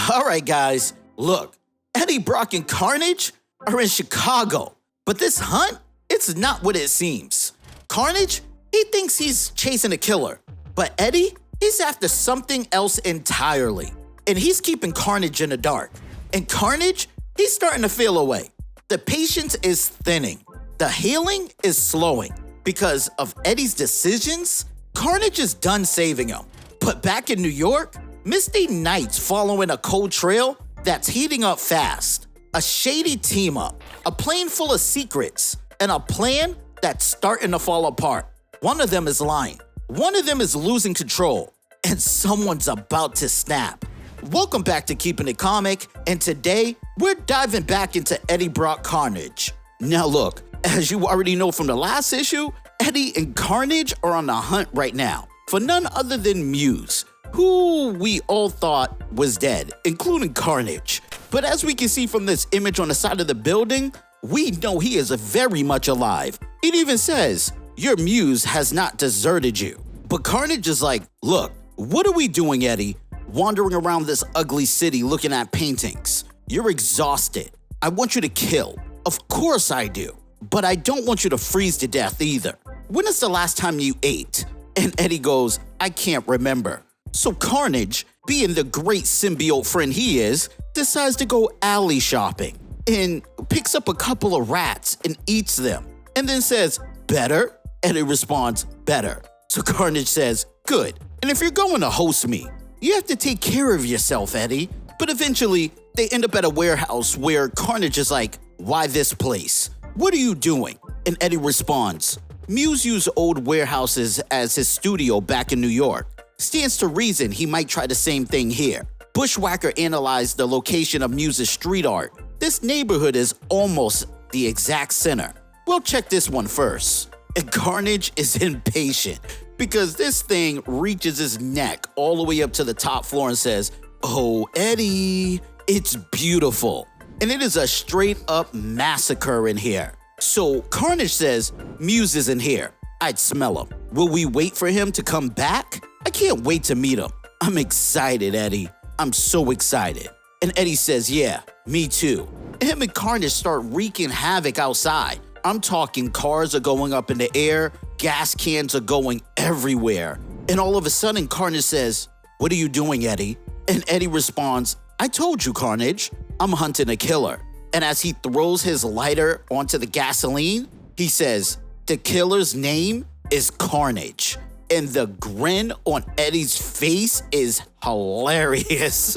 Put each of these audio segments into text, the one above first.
All right, guys, look, Eddie, Brock, and Carnage are in Chicago, but this hunt, it's not what it seems. Carnage, he thinks he's chasing a killer, but Eddie, he's after something else entirely, and he's keeping Carnage in the dark. And Carnage, he's starting to feel away. The patience is thinning. The healing is slowing. Because of Eddie's decisions, Carnage is done saving him. But back in New York, misty nights following a cold trail that's heating up fast. A shady team-up, a plane full of secrets, and a plan that's starting to fall apart. One of them is lying. One of them is losing control. And someone's about to snap. Welcome back to Keepin' It Comic, and today, we're diving back into Eddie Brock Carnage. Now look, as you already know from the last issue, Eddie and Carnage are on the hunt right now for none other than Muse, who we all thought was dead, including Carnage. But as we can see from this image on the side of the building, we know he is very much alive. It even says, "Your Muse has not deserted you." But Carnage is like, "Look, what are we doing, Eddie? Wandering around this ugly city looking at paintings. You're exhausted. I want you to kill. Of course I do. But I don't want you to freeze to death either. When is the last time you ate?" And Eddie goes, "I can't remember." So Carnage, being the great symbiote friend he is, decides to go alley shopping and picks up a couple of rats and eats them. And then says, "Better?" Eddie responds, "Better." So Carnage says, "Good. And if you're going to host me, you have to take care of yourself, Eddie." But eventually, they end up at a warehouse where Carnage is like, "Why this place? What are you doing?" And Eddie responds, "Muse used old warehouses as his studio back in New York. Stands to reason he might try the same thing here. Bushwhacker analyzed the location of Muse's street art. This neighborhood is almost the exact center. We'll check this one first." And Carnage is impatient because this thing reaches his neck all the way up to the top floor and says, "Oh, Eddie, it's beautiful." And it is a straight up massacre in here. So Carnage says, "Muse isn't here. I'd smell him. Will we wait for him to come back? I can't wait to meet him." "I'm excited, Eddie. I'm so excited." And Eddie says, "Yeah, me too." Him and Carnage start wreaking havoc outside. I'm talking cars are going up in the air, gas cans are going everywhere. And all of a sudden, Carnage says, "What are you doing, Eddie?" And Eddie responds, "I told you, Carnage, I'm hunting a killer." And as he throws his lighter onto the gasoline, he says, "The killer's name is Carnage." And the grin on Eddie's face is hilarious.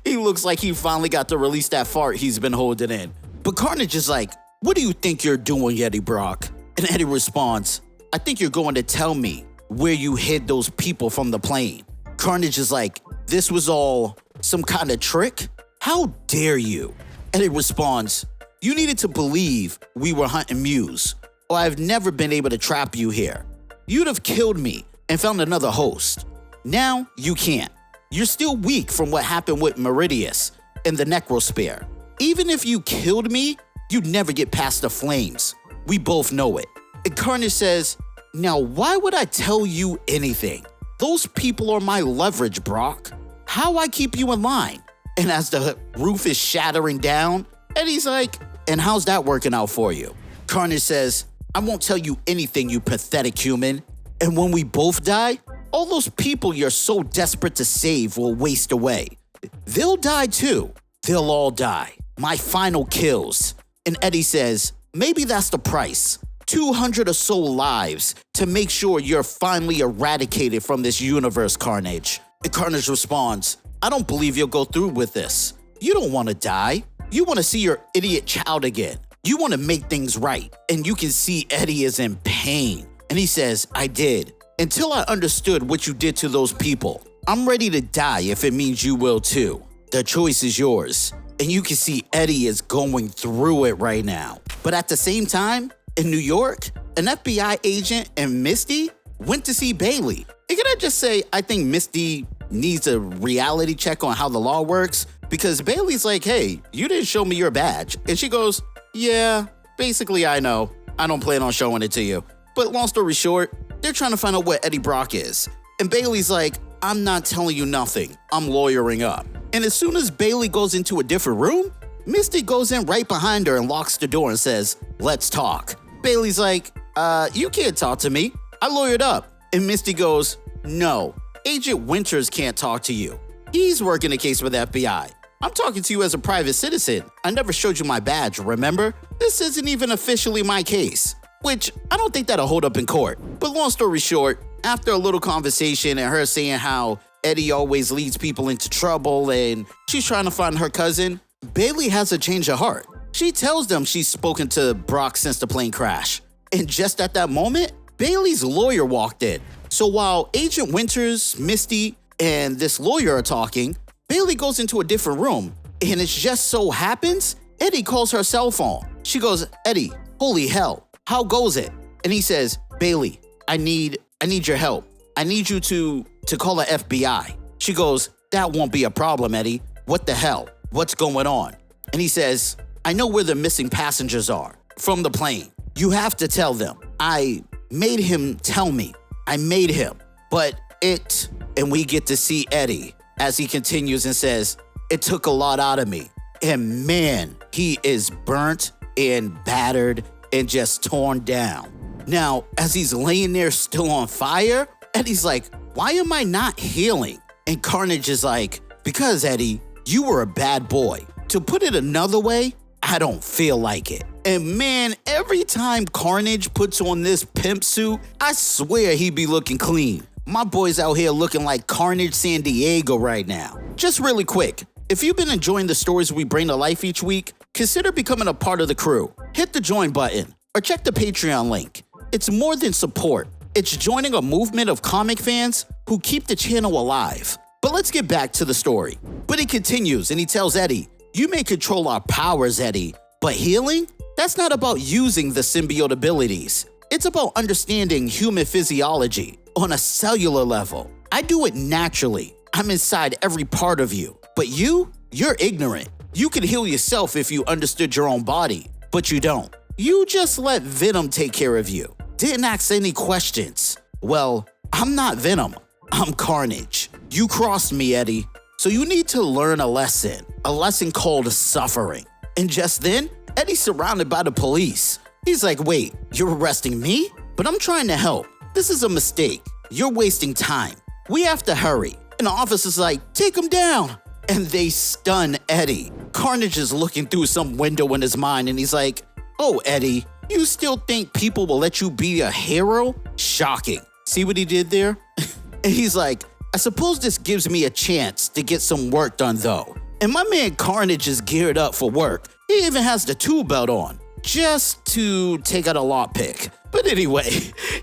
He looks like he finally got to release that fart he's been holding in. But Carnage is like, "What do you think you're doing, Eddie Brock?" And Eddie responds, "I think you're going to tell me where you hid those people from the plane." Carnage is like, "This was all some kind of trick? How dare you?" Eddie responds, "You needed to believe we were hunting Muse, or I've never been able to trap you here. You'd have killed me and found another host. Now you can't. You're still weak from what happened with Meridius and the Necrosphere. Even if you killed me, you'd never get past the flames. We both know it." And Carnage says, "Now why would I tell you anything? Those people are my leverage, Brock. How I keep you in line?" And as the roof is shattering down, Eddie's like, "And how's that working out for you?" Carnage says, "I won't tell you anything, you pathetic human. And when we both die, all those people you're so desperate to save will waste away. They'll die too. They'll all die. My final kills." And Eddie says, "Maybe that's the price. 200 or so lives to make sure you're finally eradicated from this universe, Carnage." And Carnage responds, "I don't believe you'll go through with this. You don't want to die. You want to see your idiot child again. You want to make things right." And you can see Eddie is in pain. And he says, "I did. Until I understood what you did to those people. I'm ready to die if it means you will too. The choice is yours." And you can see Eddie is going through it right now. But at the same time, in New York, an FBI agent and Misty went to see Bailey. And can I just say, I think Misty needs a reality check on how the law works, because Bailey's like, "Hey, you didn't show me your badge." And she goes, "Yeah, basically I know. I don't plan on showing it to you." But long story short, they're trying to find out what Eddie Brock is. And Bailey's like, I'm not telling you nothing. I'm lawyering up. And as soon as Bailey goes into a different room, Misty goes in right behind her and locks the door and says, let's talk. Bailey's like, you can't talk to me. I lawyered up. And Misty goes, no, Agent Winters can't talk to you. He's working a case with the FBI. I'm talking to you as a private citizen. I never showed you my badge, remember? This isn't even officially my case. Which, I don't think that'll hold up in court. But long story short, after a little conversation and her saying how Eddie always leads people into trouble and she's trying to find her cousin, Bailey has a change of heart. She tells them she's spoken to Brock since the plane crash. And just at that moment, Bailey's lawyer walked in. So while Agent Winters, Misty, and this lawyer are talking, Bailey goes into a different room. And it just so happens, Eddie calls her cell phone. She goes, Eddie, holy hell, how goes it? And he says, Bailey, I need your help. I need you to call the FBI. She goes, that won't be a problem, Eddie. What the hell? What's going on? And he says, I know where the missing passengers are from the plane. You have to tell them. I made him tell me. I made him. And we get to see Eddie as he continues and says, it took a lot out of me. And man, he is burnt and battered and just torn down. Now, as he's laying there still on fire, Eddie's like, why am I not healing? And Carnage is like, because Eddie, you were a bad boy. To put it another way, I don't feel like it. And man, every time Carnage puts on this pimp suit, I swear he be looking clean. My boy's out here looking like Carnage San Diego right now. Just really quick, if you've been enjoying the stories we bring to life each week, consider becoming a part of the crew. Hit the join button or check the Patreon link. It's more than support. It's joining a movement of comic fans who keep the channel alive. But let's get back to the story. But he continues and he tells Eddie, you may control our powers, Eddie, but healing? That's not about using the symbiote abilities. It's about understanding human physiology on a cellular level. I do it naturally. I'm inside every part of you. But you're ignorant. You can heal yourself if you understood your own body, but you don't. You just let Venom take care of you. Didn't ask any questions. Well, I'm not Venom. I'm Carnage. You crossed me, Eddie. So you need to learn a lesson called suffering. And just then, Eddie's surrounded by the police. He's like, wait, you're arresting me? But I'm trying to help. This is a mistake. You're wasting time. We have to hurry. And the officer's like, take him down. And they stun Eddie. Carnage is looking through some window in his mind and he's like, oh, Eddie, you still think people will let you be a hero? Shocking. See what he did there? And he's like, I suppose this gives me a chance to get some work done though. And my man Carnage is geared up for work. He even has the tool belt on, just to take out a lockpick. But anyway,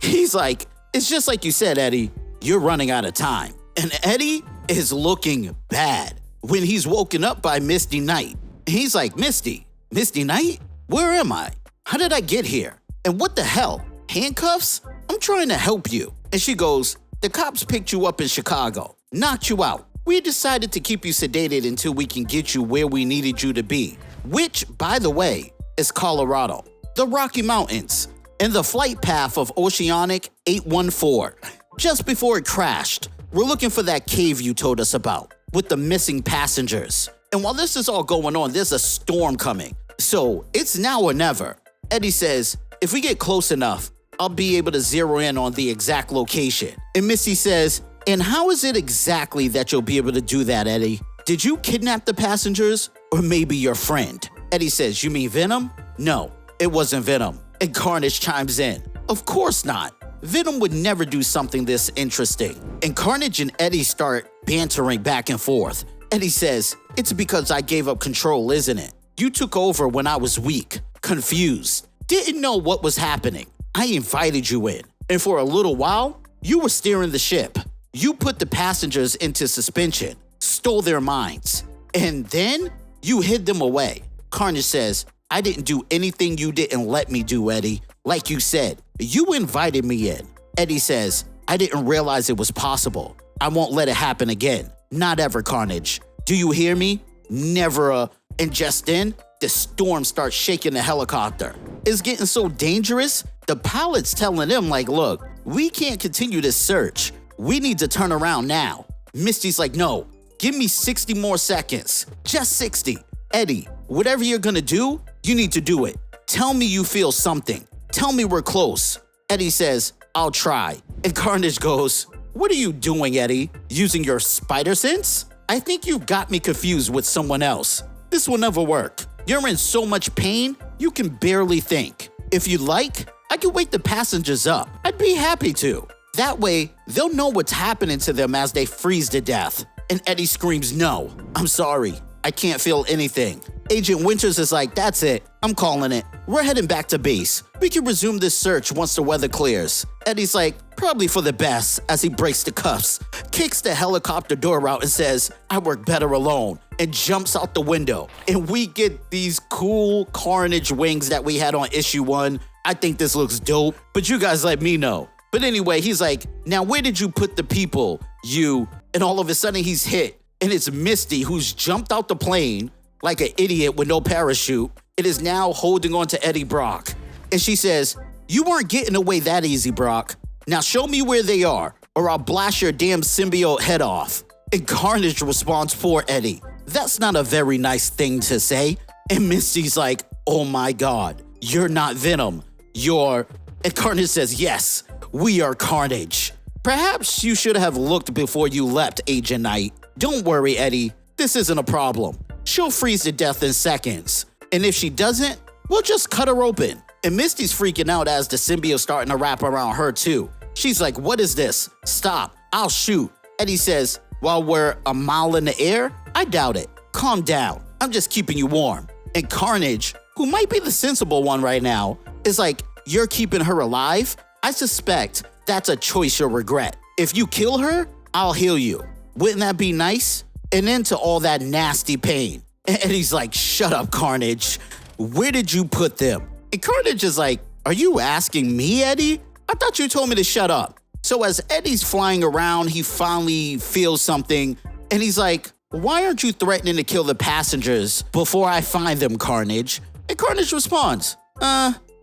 he's like, it's just like you said, Eddie, you're running out of time. And Eddie is looking bad when he's woken up by Misty Knight. He's like, Misty Knight? Where am I? How did I get here? And what the hell? Handcuffs? I'm trying to help you. And she goes, the cops picked you up in Chicago, knocked you out. We decided to keep you sedated until we can get you where we needed you to be, which, by the way, is Colorado, the Rocky Mountains, and the flight path of Oceanic 814. Just before it crashed, we're looking for that cave you told us about with the missing passengers. And while this is all going on, there's a storm coming. So it's now or never. Eddie says, if we get close enough, I'll be able to zero in on the exact location. And Missy says, and how is it exactly that you'll be able to do that, Eddie? Did you kidnap the passengers or maybe your friend? Eddie says, you mean Venom? No, it wasn't Venom. And Carnage chimes in, of course not. Venom would never do something this interesting. And Carnage and Eddie start bantering back and forth. Eddie says, it's because I gave up control, isn't it? You took over when I was weak, confused, didn't know what was happening. I invited you in, and for a little while, you were steering the ship. You put the passengers into suspension, stole their minds, and then you hid them away. Carnage says, I didn't do anything you didn't let me do, Eddie. Like you said, you invited me in. Eddie says, I didn't realize it was possible. I won't let it happen again. Not ever, Carnage. Do you hear me? Never. And just then, the storm starts shaking the helicopter. It's getting so dangerous, the pilot's telling them like, look, we can't continue this search. We need to turn around now. Misty's like, no, give me 60 more seconds. Just 60. Eddie, whatever you're gonna do, you need to do it. Tell me you feel something. Tell me we're close. Eddie says, I'll try. And Carnage goes, what are you doing, Eddie? Using your spider sense? I think you've got me confused with someone else. This will never work. You're in so much pain, you can barely think. If you like, I can wake the passengers up. I'd be happy to. That way, they'll know what's happening to them as they freeze to death. And Eddie screams, no, I'm sorry. I can't feel anything. Agent Winters is like, that's it. I'm calling it. We're heading back to base. We can resume this search once the weather clears. Eddie's like, probably for the best, as he breaks the cuffs, kicks the helicopter door out and says, I work better alone, and jumps out the window. And we get these cool Carnage wings that we had on issue 1. I think this looks dope, but you guys let me know. But anyway, he's like, now where did you put the people, you? And all of a sudden he's hit. And it's Misty, who's jumped out the plane like an idiot with no parachute. It is now holding on to Eddie Brock. And she says, you weren't getting away that easy, Brock. Now show me where they are, or I'll blast your damn symbiote head off. And Carnage responds, poor Eddie. That's not a very nice thing to say. And Misty's like, oh my God, you're not Venom. You're... And Carnage says, yes, we are Carnage. Perhaps you should have looked before you leapt, Agent Knight. Don't worry, Eddie. This isn't a problem. She'll freeze to death in seconds. And if she doesn't, we'll just cut her open. And Misty's freaking out as the symbiote's starting to wrap around her too. She's like, what is this? Stop. I'll shoot. Eddie says, while we're a mile in the air? I doubt it. Calm down. I'm just keeping you warm. And Carnage, who might be the sensible one right now, is like, you're keeping her alive? I suspect that's a choice you'll regret. If you kill her, I'll heal you. Wouldn't that be nice? And into all that nasty pain. And Eddie's like, shut up, Carnage. Where did you put them? And Carnage is like, are you asking me, Eddie? I thought you told me to shut up. So as Eddie's flying around, he finally feels something. And he's like, why aren't you threatening to kill the passengers before I find them, Carnage? And Carnage responds,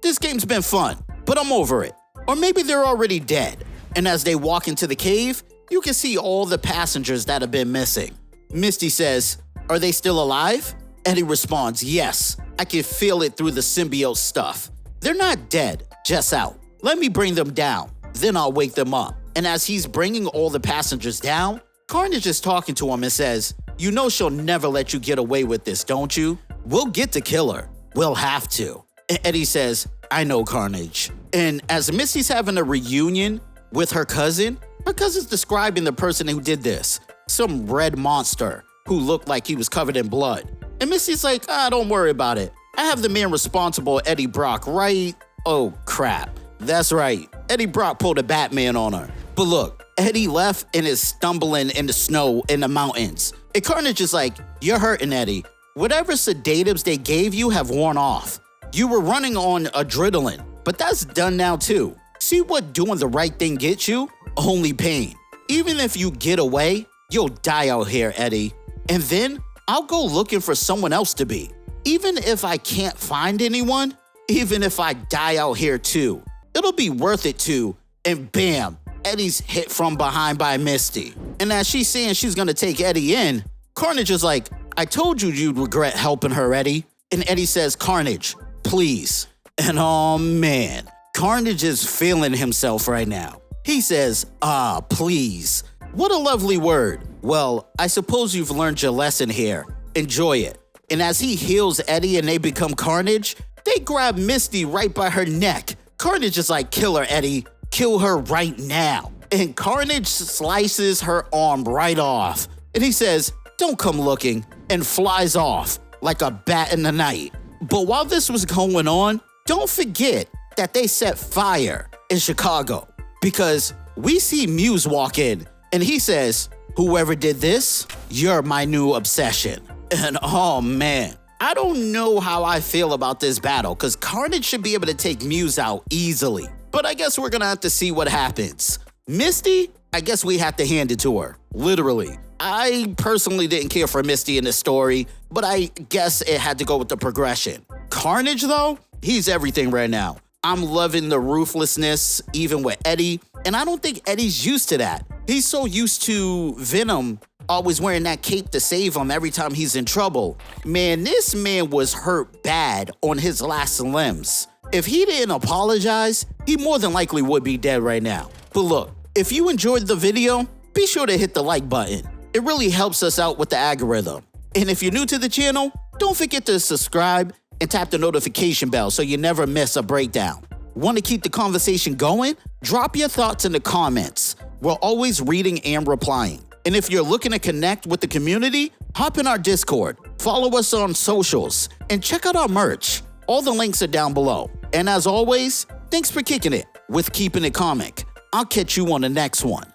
this game's been fun, but I'm over it. Or maybe they're already dead. And as they walk into the cave, you can see all the passengers that have been missing. Misty says, are they still alive? Eddie responds, yes, I can feel it through the symbiote stuff. They're not dead, just out. Let me bring them down, then I'll wake them up. And as he's bringing all the passengers down, Carnage is talking to him and says, you know she'll never let you get away with this, don't you? We'll get to kill her. We'll have to. And Eddie says, I know, Carnage. And as Misty's having a reunion with her cousin's describing the person who did this, some red monster who looked like he was covered in blood. And Misty's like, don't worry about it. I have the man responsible, Eddie Brock, right? Oh, crap. That's right. Eddie Brock pulled a Batman on her. But look, Eddie left and is stumbling in the snow in the mountains. And Carnage is like, you're hurting, Eddie. Whatever sedatives they gave you have worn off. You were running on adrenaline, but that's done now too. See what doing the right thing gets you? Only pain. Even if you get away, you'll die out here, Eddie. And then I'll go looking for someone else to be. Even if I can't find anyone, even if I die out here too, it'll be worth it too. And bam, Eddie's hit from behind by Misty. And as she's saying she's gonna take Eddie in, Carnage is like, I told you you'd regret helping her, Eddie. And Eddie says, Carnage, please. And oh man, Carnage is feeling himself right now. He says, please. What a lovely word. Well, I suppose you've learned your lesson here. Enjoy it. And as he heals Eddie and they become Carnage, they grab Misty right by her neck. Carnage is like, kill her, Eddie. Kill her right now. And Carnage slices her arm right off. And he says, don't come looking, and flies off like a bat in the night. But while this was going on, don't forget that they set fire in Chicago. Because we see Muse walk in, and he says, whoever did this, you're my new obsession. And oh man, I don't know how I feel about this battle, because Carnage should be able to take Muse out easily. But I guess we're gonna have to see what happens. Misty, I guess we have to hand it to her, literally. I personally didn't care for Misty in this story, but I guess it had to go with the progression. Carnage though, he's everything right now. I'm loving the ruthlessness, even with Eddie, and I don't think Eddie's used to that. He's so used to Venom always wearing that cape to save him every time he's in trouble. Man, this man was hurt bad on his last limbs. If he didn't apologize, he more than likely would be dead right now. But look, if you enjoyed the video, be sure to hit the like button. It really helps us out with the algorithm. And if you're new to the channel, don't forget to subscribe and tap the notification bell so you never miss a breakdown. Want to keep the conversation going? Drop your thoughts in the comments. We're always reading and replying. And if you're looking to connect with the community, hop in our Discord, follow us on socials, and check out our merch. All the links are down below. And as always, thanks for kicking it with Keepin' It Comic. I'll catch you on the next one.